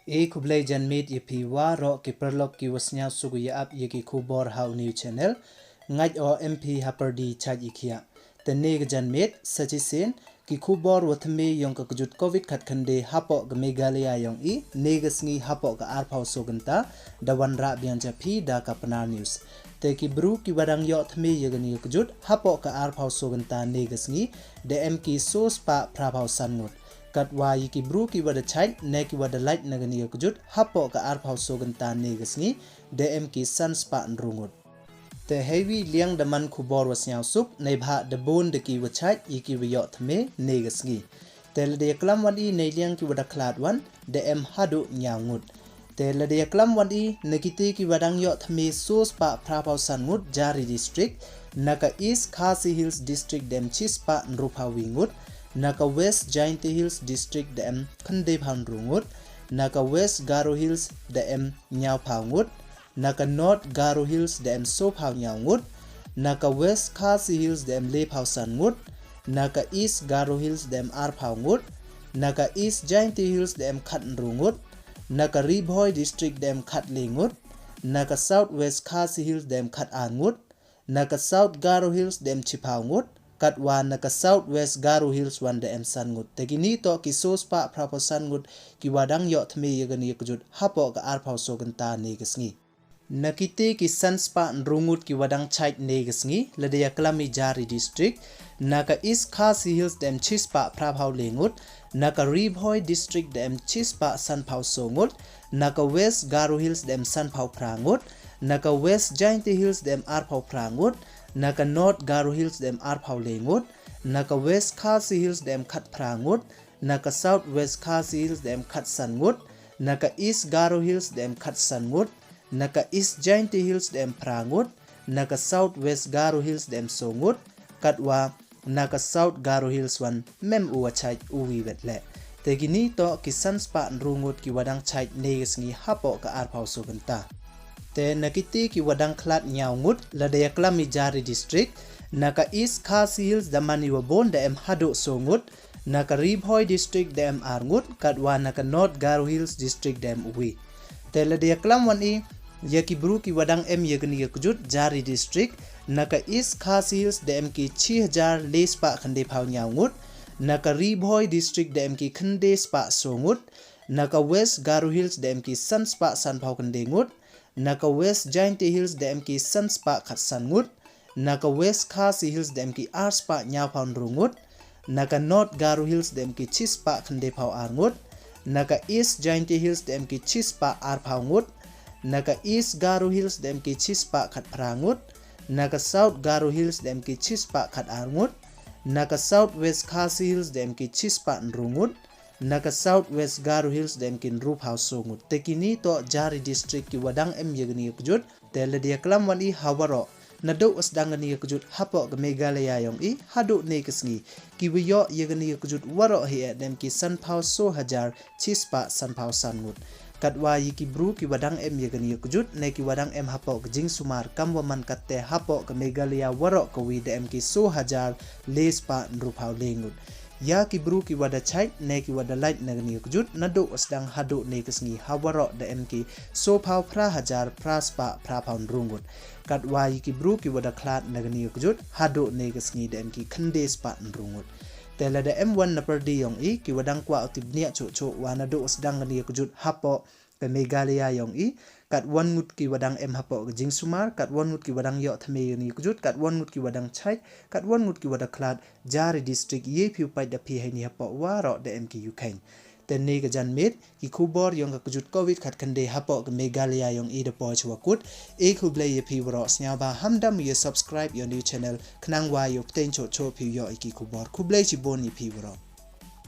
एक हुबले जनमेट ये फिवा रो के प्रलोक की वसन्या सुगुया आप ये की खुबोर how new channel ngai o MP haperdi chaj ikhia tenig janmet sachisin ki khubor wathme yong ka kujut covid khat khande hapo ga megalaya yong I negasngi hapo ga arphau soganta dawanra byanja phi da kapna news te ki bru ki wadang yo thme yegani kujut hapo ka arphau soganta negasngi dm ki sos pa prabhau sanmut katwa ki bru ki wada chai ne ki wada light nagani kujut hapo ka arphau soganta negasngi dm ki sans pa nrungut te heavy liang daman khubor wasnyau sup nei bha de bon de ki wachai iki wiyo thme negasngi tel de klam wan I nei liang ki wada khlad wan de em hadu nyangut tel de klam wan I nekiti ki wadang yo thme sos pa prabhau sanmut jari district naka east khasi hills district dem chispa nrupa wingut naka west giant hills district dem khande bhan rungut naka west garo hills dem nyau phangut naka north garo hills dem so phau nyangut naka west khasi hills dem le phau sangut naka east garo hills dem ar phaungut naka east giant hills dem khat rungut naka riboy district dem khat lengut naka south west khasi hills dem khat angut naka south garo hills dem chiphaungut katwa naka south west garo hills wan dem sangut tegini to ki sos pa praposangut ki wadang yo thme yegani kujut hapo ga ar phau soganta negasngi nakite ki sanspa nrungut ki wadang chait negasngi ladaya klami jari district naka east khasi hills dem chispa prabhau lengut naka riboy district dem chispa sanphau songut naka west garo hills dem sanphau prangut naka west giant hills dem arphau prangut naka north garo hills dem arphau lengut naka west khasi hills dem khat prangut naka south west khasi hills dem khat sangut naka east garo hills dem khat sangut naka east giant hills dem prangut naka south west garo hills dem songut katwa naka south garo hills wan mem uwachai uwi wetle tegini to kisan spa nrungut ki wadang chai negasngi hapo ka arphau soganta te nakiti ki wadang khlat nyaungut ladaya klami jari district naka east khasi hills damani wabon dem hadu songut naka riboy district dem arngut katwa naka north garo hills district dem uwi te ladaya klam wan I yaki bru ki wadang em yegni yakujut jari district naka east khasi hills dem ki 6000 lespa khande phau nyaungut naka riboy district dem ki khande spa songut naka west garo hills dem ki sanspa sanphau khande ngut naka west giant hills dem ki sanspa khat sangut naka west khasi hills dem ki arspa nya phau rungut naka north garo hills dem ki chispa khande phau arngut naka east giant hills dem ki chispa ar phau ngut naka east garo hills dem ki chispa khat prangut naka south garo hills dem ki chispa khat arngut naka south west khasi hills dem ki chispa nrungut naka south west garo hills dem ki nrup house songut tekini to jari district ki wadang em yegni kujut teledia klam wani hawaro nado asdangani kujut hapo ga megalaya yong I hadu nekasngi ki wiyo yegni kujut waro he dem ki sanphau so hajar chispa sanphau sangut katwa yiki bru ki wadang em yegani kujut ne ki wadang em hapo jing sumar kamwaman katte hapo ka megalaya waro ka wi dem ki so hajar lespa nruphau lengut ya ki bru ki wada chai ne ki wada light nagani kujut nado asdang hadu nekasngi hawaro da em ki so phau pra hajar praspa pra phau rungut katwa yiki bru ki wada khlad nagani kujut hadu nekasngi da em ki khande spa nrungut tela da M1 na perdi yong I ki wadang kwa utibnia cho wana do sedang ngani kujut hapo ke megalaya yong I kat wan ngut ki wadang em hapo ke jing sumar kat wan ngut ki wadang yo thme ni kujut kat wan ngut ki wadang chai kat wan ngut ki wada khlad jari district ye phi pai da phi hai ni hapo waro da em ki yukain tenne ga janmet ki khubor yong ka kujut covid khat khande hapo ke megalaya yong I de po chwakut ek huble ye phi waro snya ba hamdam ye subscribe your new channel khnang wa yo ten cho phi yo ki khubor khuble chi bon ni phi waro